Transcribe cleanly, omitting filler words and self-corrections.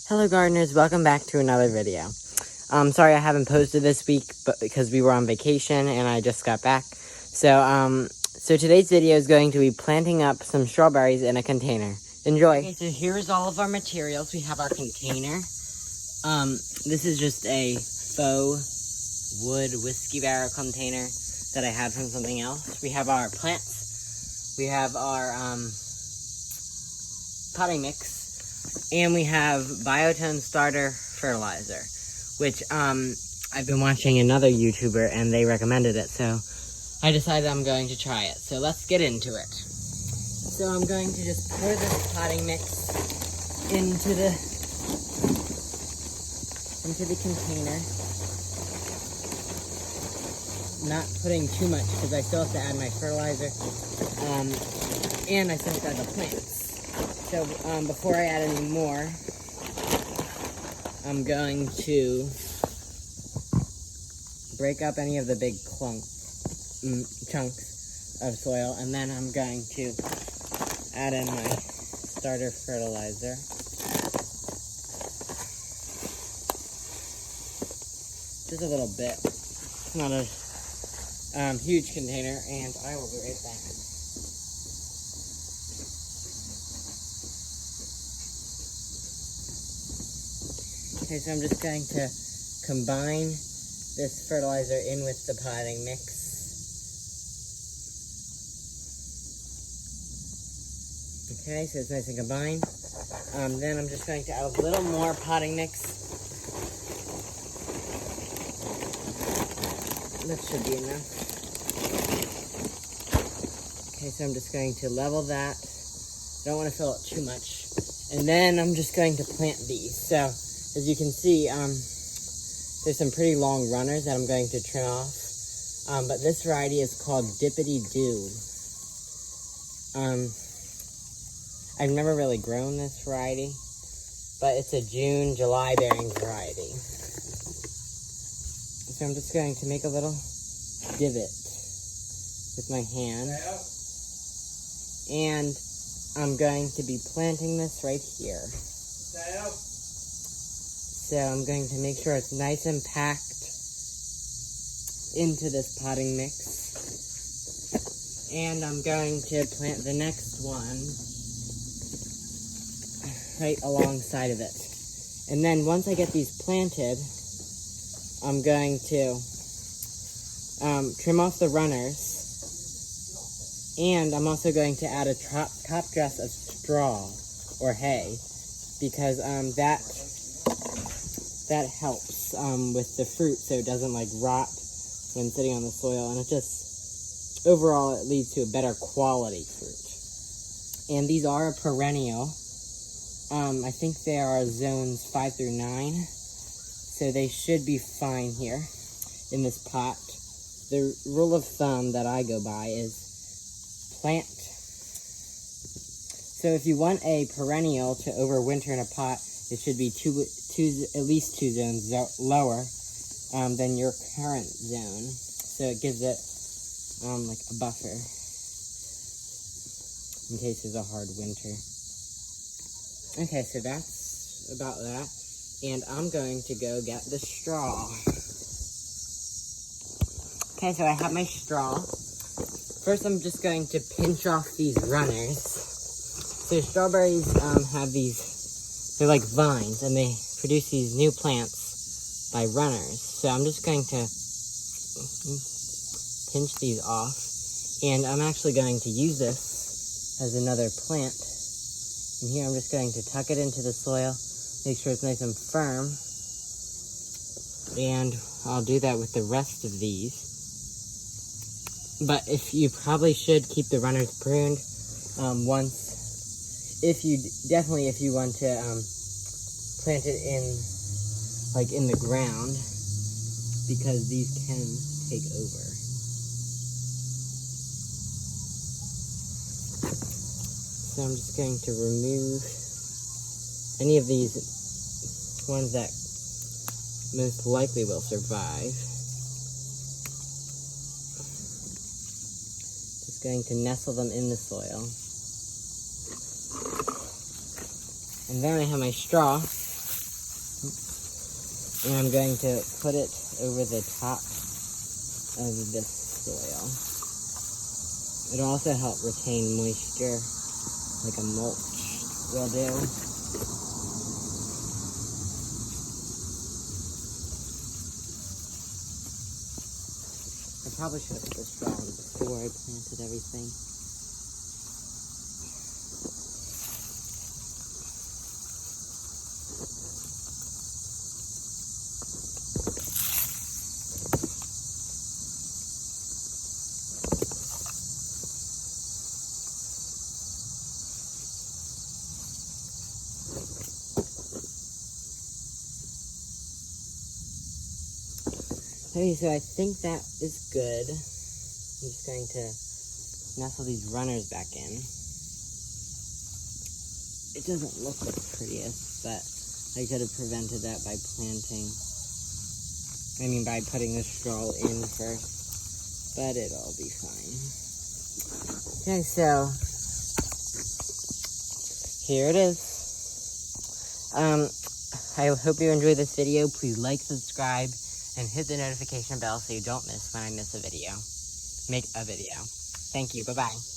Hello gardeners, welcome back to another video. Sorry I haven't posted this week, but because we were on vacation and I just got back. So today's video is going to be planting up some strawberries in a container. Enjoy. Okay, so here's all of our materials. We have our container. This is just a faux wood whiskey barrel container that I had from something else. We have our plants. We have our potting mix. And we have Biotone starter fertilizer, which I've been watching another YouTuber and they recommended it, so I decided I'm going to try it. So let's get into it. So I'm going to just pour this potting mix into the container. Not putting too much because I still have to add my fertilizer, and I still have to add the plants. So before I add any more, I'm going to break up any of the big chunks of soil, and then I'm going to add in my starter fertilizer. Just a little bit. It's not a huge container, and I will be right back. Okay, so I'm just going to combine this fertilizer in with the potting mix. Okay, so it's nice and combined. Then I'm just going to add a little more potting mix. That should be enough. Okay, so I'm just going to level that. I don't want to fill it too much. And then I'm just going to plant these. So, as you can see, there's some pretty long runners that I'm going to trim off. But this variety is called Dippity Do. I've never really grown this variety, but it's a June, July bearing variety. So I'm just going to make a little divot with my hand. And I'm going to be planting this right here. So I'm going to make sure it's nice and packed into this potting mix. And I'm going to plant the next one right alongside of it. And then once I get these planted, I'm going to trim off the runners. And I'm also going to add a top dress of straw or hay, because that helps with the fruit so it doesn't like rot when sitting on the soil, and it just overall it leads to a better quality fruit. And these are a perennial. I think they are zones 5 through 9, so they should be fine here in this pot. The rule of thumb that I go by is plant. So if you want a perennial to overwinter in a pot, it should be at least 2 zones lower than your current zone. So it gives it like a buffer in case there's a hard winter. Okay, so that's about that. And I'm going to go get the straw. Okay, so I have my straw. First, I'm just going to pinch off these runners. So strawberries have these, they're like vines, and they produce these new plants by runners. So I'm just going to pinch these off. And I'm actually going to use this as another plant. And here I'm just going to tuck it into the soil, make sure it's nice and firm. And I'll do that with the rest of these. But if you probably should keep the runners pruned if you want to plant it in the ground, because these can take over. So I'm just going to remove any of these ones that most likely will survive. Just going to nestle them in the soil. And then I have my straw. And I'm going to put it over the top of this soil. It'll also help retain moisture, like a mulch will do. I probably should have put the straw in before I planted everything. Okay, so I think that is good. I'm just going to nestle these runners back in. It doesn't look the prettiest, but I could have prevented that by by putting the straw in first, but it'll be fine. Okay, so here it is. I hope you enjoyed this video. Please like, subscribe, and hit the notification bell so you don't miss when I make a video. Thank you. Bye-bye.